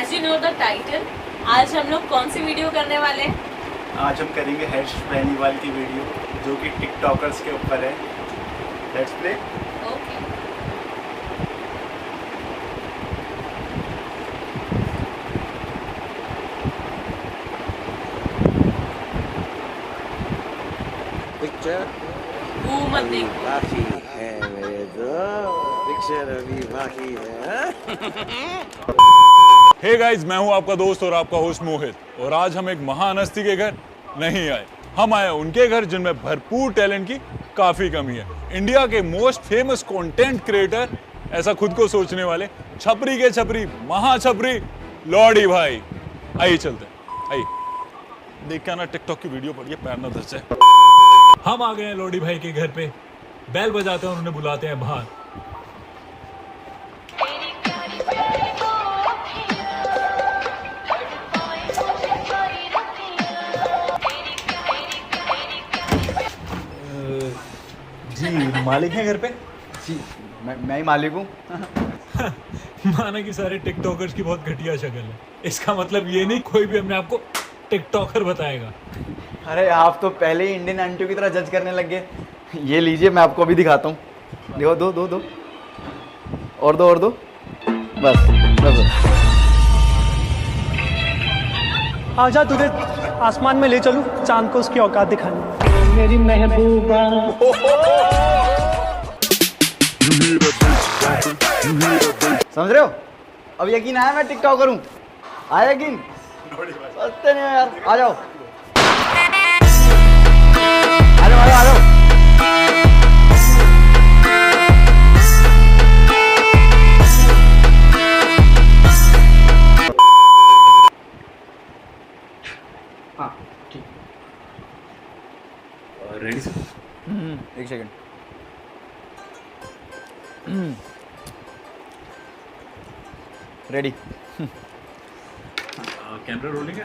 As you know the title, आज हम लोग कौन सी वीडियो करने वाले हैं? आज हम करेंगे हर्ष बेनीवाल की वीडियो जो कि टिकटॉकर्स के ऊपर है। Let's play. ओके। पिक्चर वो मत देख। बाकी है मेरे दोस्त, पिक्चर अभी बाकी है। हे गाइस, मैं हूं आपका दोस्त और आपका होस्ट मोहित, और आज हम एक महान हस्ती के घर नहीं आए, हम आए उनके घर जिनमें भरपूर टैलेंट की काफी कमी है। इंडिया के मोस्ट फेमस कंटेंट क्रिएटर, ऐसा खुद को सोचने वाले छपरी के छपरी, महा छपरी लॉडी भाई। आइए चलते हैं, आइए देख के आना टिकटॉक की वीडियो पढ़िए, पैर ना धस जाए। हम आ गए हैं लॉडी भाई के घर पे, बेल बजाते हैं और उन्हें बुलाते हैं बाहर। जी मालिक है घर पे? जी मैं ही मालिक हूँ। माना कि सारे टिकटॉकर्स की बहुत घटिया शक्ल है, इसका मतलब ये नहीं कोई भी अपने आप को टिकटॉकर बताएगा। अरे आप तो पहले ही इंडियन आंटियों की तरह जज करने लग गए। ये लीजिए, मैं आपको अभी दिखाता हूँ। देखो, दो दो दो और दो और दो, बस बस। आजा तुझे आसमान में ले चलूं, चांद को उसकी औकात दिखानी। मेरी महबूबा समझ रहे हो? अब यकीन आया मैं टिकटॉकर हूँ? आया यकीन? सोचते नहीं हो यार। आ जाओ आ जाओ आ जाओ। हाँ ठीक। Ready sir? एक सेकंड। रेडी। कैमरा रोलिंग है।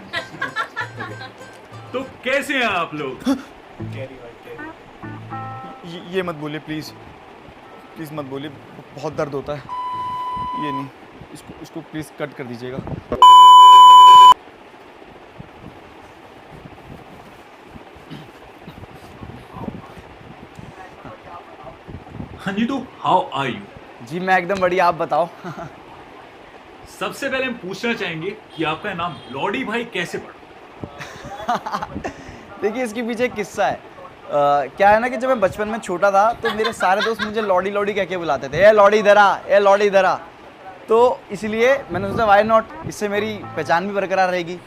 तो कैसे हैं आप लोग? कैरी भाई कैरी। ये मत बोलिए प्लीज, प्लीज मत बोलिए, बहुत दर्द होता है। ये नहीं, इसको प्लीज कट कर दीजिएगा। हाँ जी, तो हाउ आर यू? जी मैं एकदम बढ़िया, आप बताओ। सबसे पहले हम पूछना चाहेंगे कि आपका नाम लॉडी भाई कैसे पड़ा? देखिए, इसके पीछे एक किस्सा है। क्या है ना कि जब मैं बचपन में छोटा था तो मेरे सारे दोस्त मुझे लॉडी लॉडी कह के बुलाते थे। ए लॉडी इधर आ, ए लॉडी इधर आ। तो इसलिए मैंने सोचा वाई नॉट, इससे मेरी पहचान भी बरकरार रहेगी।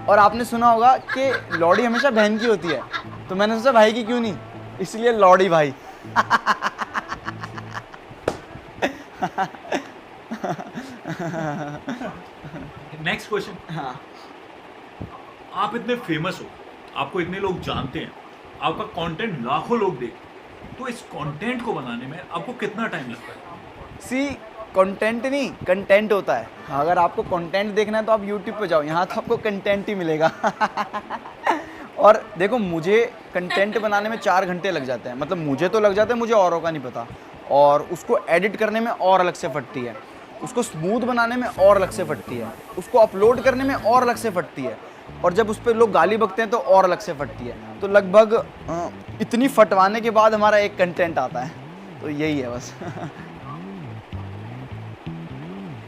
और आपने सुना होगा कि लॉडी हमेशा बहन की होती है, तो मैंने सोचा भाई की क्यों नहीं, इसलिए लॉडी भाई। Next question. हाँ। आप इतने फेमस हो, आपको इतने लोग जानते हैं, आपका कंटेंट लाखों लोग देखते, तो इस कंटेंट को बनाने में आपको कितना टाइम लगता है? सी, कंटेंट नहीं कंटेंट होता है। अगर आपको कंटेंट देखना है तो आप यूट्यूब पे जाओ, यहाँ तो आपको कंटेंट ही मिलेगा। और देखो, मुझे कंटेंट बनाने में 4 घंटे लग जाते हैं। मतलब मुझे तो लग जाते हैं, मुझे औरों का नहीं पता। और उसको एडिट करने में और अलग से फटती है, उसको स्मूथ बनाने में और अलग से फटती है, उसको अपलोड करने में और अलग से फटती है, और जब उस पर लोग गाली बकते हैं तो और अलग से फटती है। तो लगभग इतनी फटवाने के बाद हमारा एक कंटेंट आता है। तो यही है बस।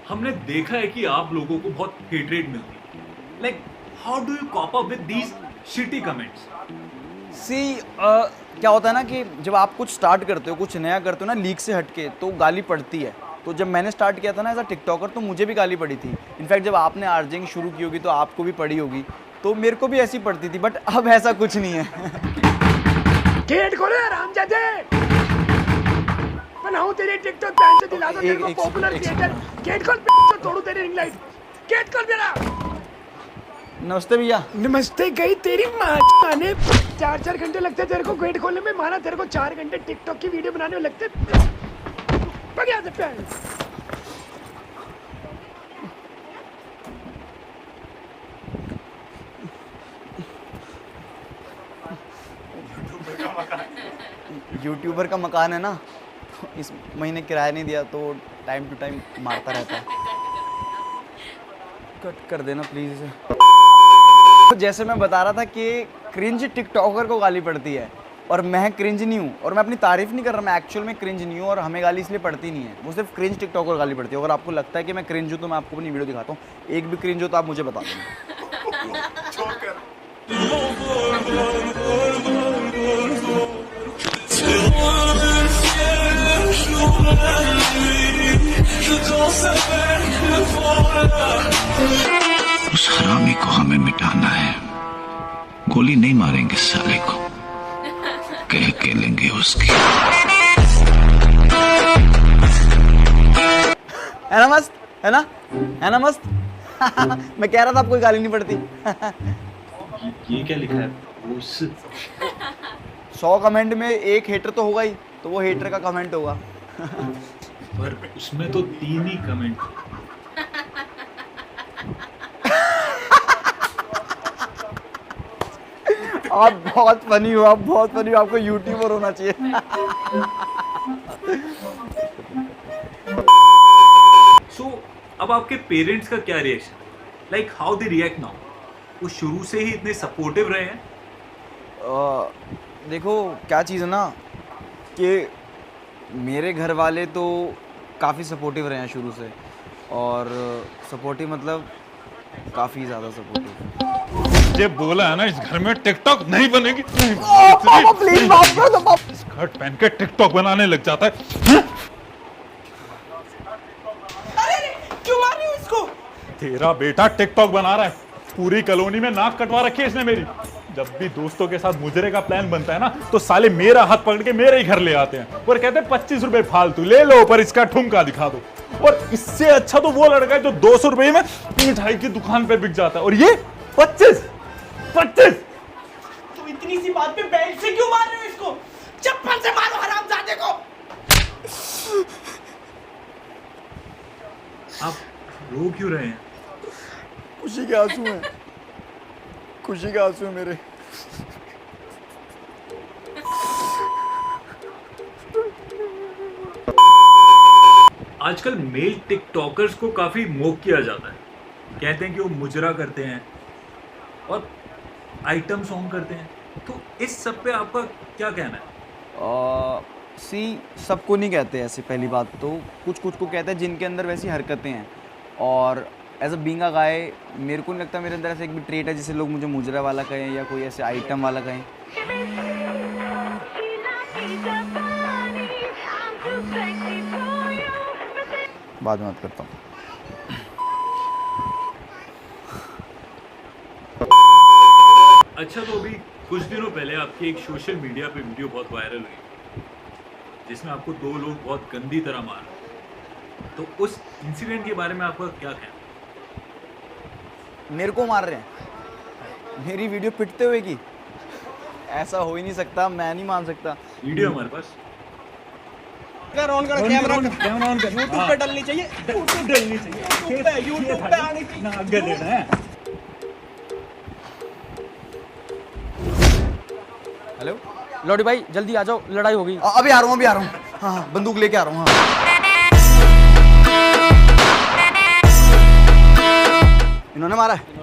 हमने देखा है कि आप लोगों को बहुत हेटरेट मिलती है। Like how do you cope up with these shitty comments? See, क्या होता है ना कि जब आप कुछ स्टार्ट करते हो, कुछ नया करते हो ना, लीक से हटके, तो गाली पड़ती है। तो जब मैंने स्टार्ट किया था ना एज अ टिकटॉकर, तो मुझे भी गाली पड़ी थी। इनफैक्ट जब आपने आर्जिंग शुरू की होगी तो आपको भी पड़ी होगी, तो मेरे को भी ऐसी पड़ती थी। बट अब ऐसा कुछ नहीं है। गेट खोलो रामजादे, बनाऊं तेरे टिकटॉक बैन से दिला दो तेरे को पॉपुलर क्रिएटर। गेट खोल, तोड़ू तेरी रिंग लाइट। गेट खोल मेरा। नमस्ते भैया। नमस्ते गई तेरी माँ ने। 4 घंटे लगते तेरे को गेट खोलने में, माना तेरे को 4 घंटे टिकटॉक की वीडियो बनाने में लगते। बढ़िया से प्यार। यूट्यूबर का मकान है ना, तो इस महीने किराया नहीं दिया तो टाइम टू टाइम मारता रहता है। कट कर देना प्लीज इसे। तो जैसे मैं बता रहा था कि क्रिंज टिकटॉकर को गाली पड़ती है और मैं क्रिंज नहीं हूँ, और मैं अपनी तारीफ नहीं कर रहा, मैं एक्चुअल में क्रिंज नहीं हूँ और हमें गाली इसलिए पड़ती नहीं है, वो सिर्फ क्रिंज टिकटॉकर गाली पड़ती है। अगर आपको लगता है कि मैं क्रिंज हूँ तो मैं आपको अपनी वीडियो दिखाता हूँ, एक भी क्रिंज हो तो आप मुझे बता देना। उस हरामी को हमें मिटाना है। गोली नहीं मारेंगे साले को, कह के लेंगे उसकी। है ना मस्त, है ना, है ना मस्त। मैं कह रहा था आपको गाली नहीं पड़ती। ये क्या लिखा है? उस 100 कमेंट में एक हेटर तो होगा ही, तो वो हेटर का कमेंट होगा। पर उसमें तो 3 ही कमेंट। आप बहुत फनी हो, आप बहुत फनी हो, आपको यूट्यूबर होना चाहिए। सो अब आपके पेरेंट्स का क्या reaction, like how they react now? वो शुरू से ही इतने सपोर्टिव रहे हैं? देखो क्या चीज़ है ना कि मेरे घर वाले तो काफ़ी सपोर्टिव रहे हैं शुरू से, और सपोर्टिव मतलब काफ़ी ज़्यादा सपोर्टिव। ये बोला है ना इस घर में टिकटॉक नहीं बनेगी। पापा प्लीज माफ कर दो पापा। स्कर्ट पहन के टिकटॉक बनाने लग जाता है। क्यों मार रही हो इसको? तेरा बेटा टिकटॉक बना रहा है, पूरी कॉलोनी में नाक कटवा रखी है इसने मेरी। जब भी दोस्तों के साथ मुजरे का प्लान बनता है ना तो साले मेरा हाथ पकड़ के मेरे ही घर ले आते हैं और कहते हैं 25 रुपए फालतू ले लो पर इसका ठुमका दिखा दो। और इससे अच्छा तो वो लड़का है जो 200 रुपए में मिठाई की दुकान पे बिक जाता है, और ये 25। तो इतनी सी बात पे बेल्ट से क्यों मार रहे हो इसको? चप्पल से मारो हरामजादे को। आप रो क्यों रहे हैं? खुशी के आंसू हैं, खुशी के आंसू हैं मेरे। आजकल मेल टिकटॉकर्स को काफी मोक किया जाता है, कहते हैं कि वो मुजरा करते हैं और आइटम सॉन्ग करते हैं, तो इस सब पे आपका क्या कहना है? सबको नहीं कहते ऐसे, पहली बात तो कुछ को कहते हैं जिनके अंदर वैसी हरकतें हैं, और एज अ बीइंग अ गाय मेरे को नहीं लगता मेरे अंदर ऐसा एक भी ट्रेट है जिसे लोग मुझे मुजरा वाला कहें या कोई ऐसे आइटम वाला कहें। बाद में बात करता हूँ। अच्छा, तो अभी कुछ दिनों पहले आपकी एक सोशल मीडिया पे वीडियो बहुत वायरल हुई जिसमें आपको 2 लोग बहुत गंदी तरह मार, तो उस इंसिडेंट के बारे में आपका क्या कहना? मेरे को मार रहे हैं, मेरी वीडियो पिटते हुए की? ऐसा हो ही नहीं सकता, मैं नहीं मान सकता। वीडियो हमारे पास कैमरा ऑन कर, YouTube पे डलनी चाहिए, YouTube पे आने की आगे देना है। हेलो लौड़ी भाई जल्दी आ जाओ, लड़ाई हो गई। अभी आ रहा हूँ, अभी आ रहा हूँ। हाँ बंदूक लेके आ रहा हूँ। हाँ इन्होंने मारा है।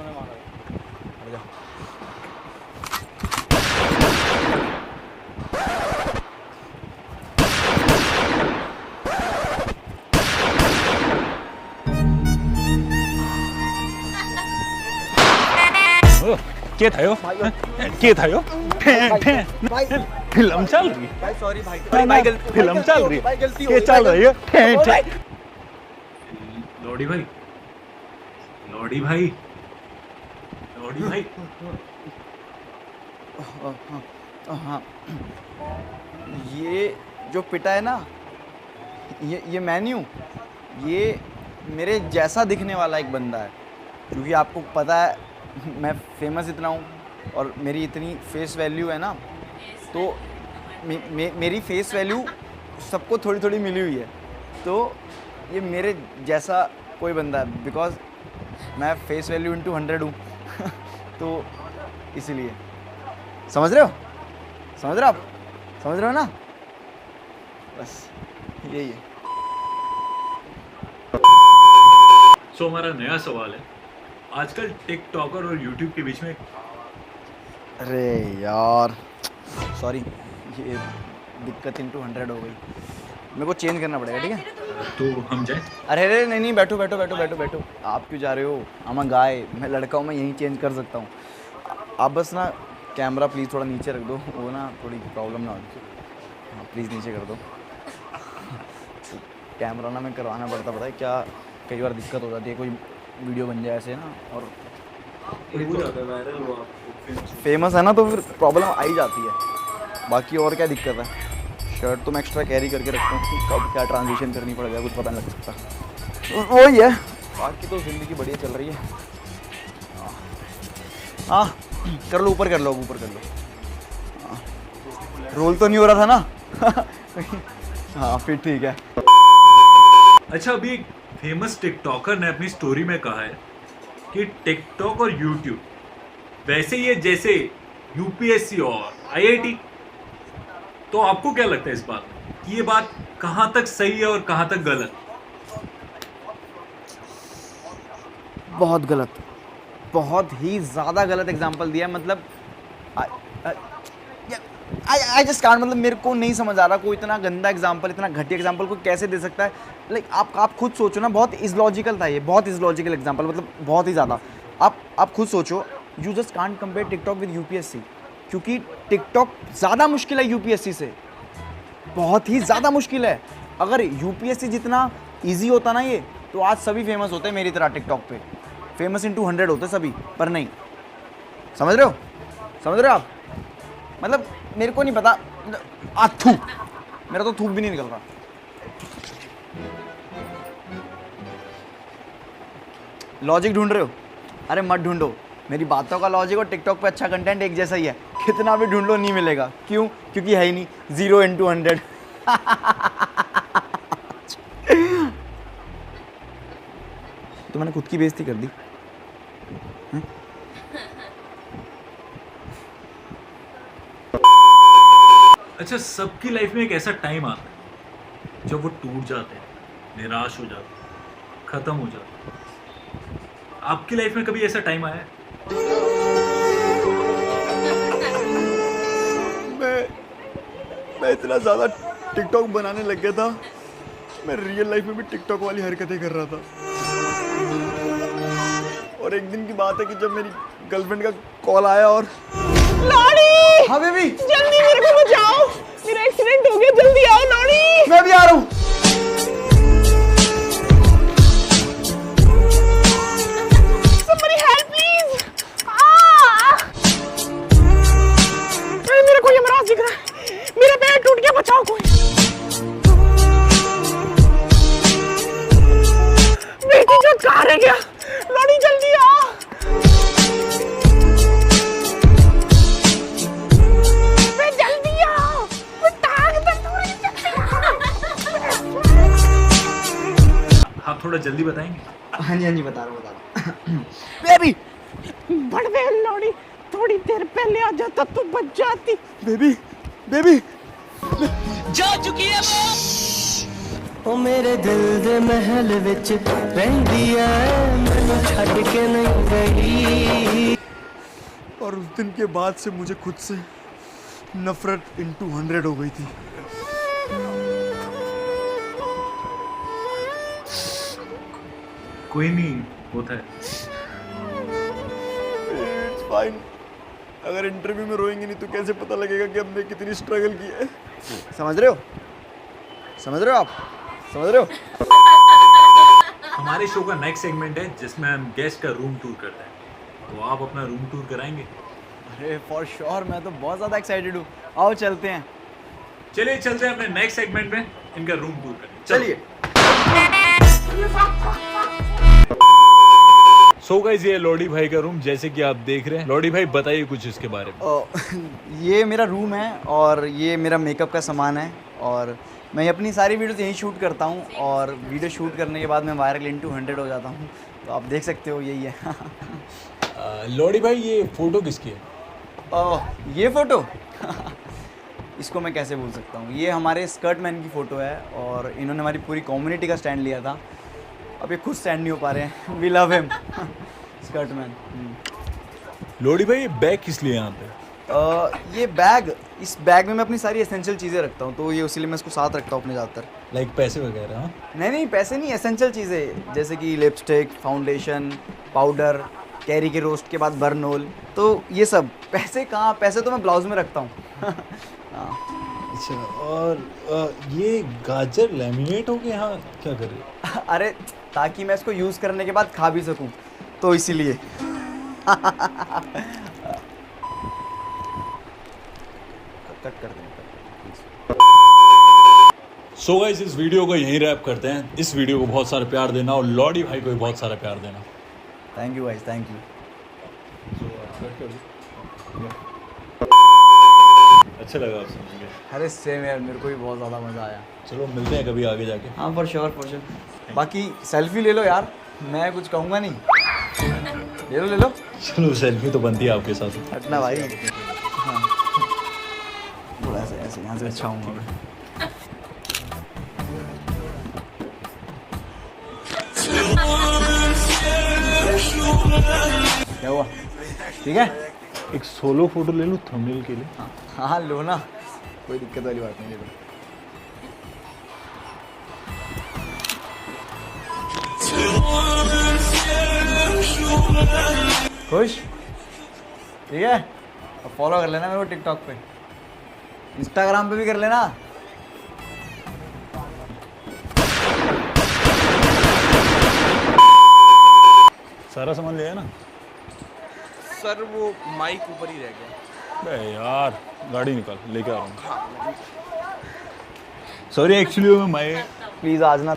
के था यो? के था यो? फिल्म चल रही है। भाई सॉरी भाई, फिल्म चल रही भाई है, गलती ये चल रही है। लौड़ी भाई, लौड़ी भाई, लौड़ी भाई, हाँ ये जो पिटा है ना, ये मैं नहीं हूँ, ये मेरे जैसा दिखने वाला एक बंदा है, क्योंकि आपको पता है मैं फेमस इतना हूँ और मेरी इतनी फेस वैल्यू है ना, तो मेरी फेस वैल्यू सबको थोड़ी थोड़ी मिली हुई है, तो ये मेरे जैसा कोई बंदा है, बिकॉज मैं फेस वैल्यू इंटू 100 हूँ। तो इसीलिए समझ रहे हो, समझ रहे हो आप, समझ रहे हो ना, बस यही है। सो हमारा नया सवाल है आजकल टिकटॉकर और यूट्यूब के बीच में अरे यार सॉरी, ये दिक्कत into 100 हो गई, मेरे को चेंज करना पड़ेगा, ठीक है? तो हम जाए। अरे नहीं, बैठो बैठो बैठो बैठो बैठो। आप क्यों जा रहे हो? I'm a guy, मैं लड़का हूँ, मैं यहीं चेंज कर सकता हूँ। आप बस ना कैमरा प्लीज़ थोड़ा नीचे रख दो, वो ना थोड़ी प्रॉब्लम ना हो। हाँ प्लीज़ नीचे कर दो। कैमरा ना मैं करवाना पड़ता है क्या, कई बार दिक्कत हो जाती है, कोई वीडियो बन जाए ऐसे ना, और फेमस है ना तो फिर प्रॉब्लम आ ही जाती है। बाकी और क्या दिक्कत है, शर्ट तो मैं एक्स्ट्रा कैरी करके रखता हूँ, कब क्या ट्रांजिशन करनी पड़ जाए कुछ पता नहीं लग सकता। वही है, बाकी तो ज़िंदगी बढ़िया चल रही है। हाँ कर लो, ऊपर कर लो, ऊपर कर लो। रोल तो नहीं हो रहा था ना? हाँ फिर ठीक है। अच्छा, अभी एक फेमस टिकटॉकर ने अपनी स्टोरी में कहा है कि टिकटॉक और यूट्यूब वैसे ही है जैसे यूपीएससी और आईआईटी। तो आपको क्या लगता है इस बात में कि ये बात कहाँ तक सही है और कहाँ तक गलत? बहुत गलत, बहुत ही ज़्यादा गलत एग्जाम्पल दिया है। मतलब आई जस्ट कांट, मतलब मेरे को नहीं समझ आ रहा कोई इतना गंदा एग्जाम्पल, इतना घटिया एग्जाम्पल को कैसे दे सकता है। लाइक आप खुद सोचो ना, बहुत इज़लॉजिकल था ये, बहुत इज़लॉजिकल एग्जाम्पल, मतलब बहुत ही ज़्यादा। आप खुद सोचो, you just can't compare TikTok with UPSC, क्योंकि टिकटॉक ज़्यादा मुश्किल है यूपीएससी से, बहुत ही ज़्यादा मुश्किल है। अगर यूपीएससी जितना ईजी होता ना ये, तो आज सभी फेमस होते मेरी तरह टिकटॉक पे, फेमस into 100 होते सभी, पर नहीं। समझ रहे हो आप? मतलब मेरे को नहीं पता, थू, मेरा तो थूक भी नहीं निकल रहा। लॉजिक ढूंढ रहे हो? अरे मत ढूंढो, मेरी बातों का लॉजिक और टिकटॉक पे अच्छा कंटेंट एक जैसा ही है, कितना भी ढूंढ लो नहीं मिलेगा। क्यों? क्योंकि है ही नहीं, 0 into 100। तो मैंने खुद की बेइज्जती कर दी। अच्छा, सबकी लाइफ में एक ऐसा टाइम आता है जब वो टूट जाते हैं, निराश हो जाते हैं, खत्म हो जाते हैं। आपकी लाइफ में कभी ऐसा टाइम आया है? मैं इतना ज़्यादा टिकटॉक बनाने लग गया था, मैं रियल लाइफ में भी टिकटॉक वाली हरकतें कर रहा था। और एक दिन की बात है कि जब मेरी गर्लफ्रेंड का कॉल आया और लॉरी, हाँ बेबी, जल्दी मेरे को बचाओ, मेरा एक्सीडेंट हो गया, जल्दी आओ लॉरी। मैं भी आ रहा हूँ। Somebody help please। मेरे को यमराज दिख रहा है, मेरा पैर टूट गया, बचाओ कोई। बेटी जो कहाँ रह गया? लॉरी जल्दी आ। आप थोड़ा जल्दी बताएंगे? हाँ जी बता रहा हूँ। बेबी, बड़वे लॉरी, थोड़ी देर पहले आ जाता तो बच जाती। बेबी जा चुकी है ओ मेरे दिल दे महल विच रहंदी ऐ, मैनू छड्ड के नहीं गई। और उस दिन के बाद से मुझे खुद से नफरत into 100 हो गई थी। कोई नहीं, होता है। It's fine। अगर इंटरव्यू में रोएंगे नहीं तो कैसे पता लगेगा कि हमने कितनी स्ट्रगल की है। समझ रहे हो आप? हमारे शो का नेक्स्ट सेगमेंट है जिसमें हम गेस्ट का रूम टूर करते हैं। तो आप अपना रूम टूर कराएंगे? अरे फॉर श्योर, मैं तो बहुत ज़्यादा एक्साइटेड हूँ। आओ चलते हैं। चलिए चलते हैं अपने नेक्स्ट सेगमेंट में इनका रूम टूर करने। चलिए। सो गाइस, ये लॉडी भाई का रूम जैसे कि आप देख रहे हैं। लॉडी भाई बताइए कुछ इसके बारे में। ये मेरा रूम है और ये मेरा मेकअप का सामान है, और मैं अपनी सारी वीडियोस यहीं शूट करता हूँ, और वीडियो शूट करने के बाद मैं वायरल into 100 हो जाता हूँ। तो आप देख सकते हो, यही है। लॉडी भाई, ये फोटो किसकी है? ये फ़ोटो इसको मैं कैसे भूल सकता हूँ। ये हमारे स्कर्ट मैन की फ़ोटो है, और इन्होंने हमारी पूरी कम्युनिटी का स्टैंड लिया था। अब ये खुद स्टैंड नहीं हो पा रहे हैं। We love him. स्कर्टमैन। लोडी भाई, ये बैग किस लिए यहाँ पे? ये बैग, इस बैग में मैं अपनी सारी एसेंशियल चीज़ें रखता हूँ, तो ये उसी लिए मैं इसको साथ रखता हूँ अपने ज़्यादातर। लाइक पैसे वगैरह? हाँ, नहीं पैसे नहीं, एसेंशियल चीज़ें जैसे कि लिपस्टिक, फाउंडेशन, पाउडर, कैरी के रोस्ट के बाद बर्नोल, तो ये सब। पैसे कहाँ, पैसे तो मैं ब्लाउज में रखता हूँ। हाँ। अच्छा, और ये गाजर लैमिनेट हो गया, हाँ क्या कर रहे हो? अरे ताकि मैं इसको यूज़ करने के बाद खा भी सकूं, तो इसीलिए। कट कर दें। सो गाइस, इस वीडियो को यहीं रैप करते हैं। इस वीडियो को बहुत सारा प्यार देना और लॉडी भाई को भी बहुत सारा प्यार देना। Thank you guys, thank you. अच्छा लगा आपसे मिलके। अरे सेम यार, मेरे को भी बहुत ज़्यादा मज़ा आया। चलो मिलते हैं कभी आगे जाके। हाँ फॉर श्योर, फॉर श्योर। बाकी सेल्फी ले लो यार, मैं कुछ कहूँगा नहीं। ले लो। चलो सेल्फी तो बनती है आपके साथ। हटना भाई। हाँ थोड़ा ऐसे यहाँ से अच्छा हूँ। क्या हुआ? ठीक है, एक सोलो फोटो ले लूँ थंबनेल के लिए? हाँ लो ना, कोई दिक्कत वाली बात नहीं। ले लो। खुश? ठीक है, अब फॉलो कर लेना मेरे को टिकटॉक पे, इंस्टाग्राम पे भी कर लेना। सारा सामान ले आया ना? सर वो माइक ऊपर ही रह गया। बे यार, गाड़ी निकाल, लेके आ रहा हूँ। सॉरी, एक्चुअली मैं प्लीज़ आज ना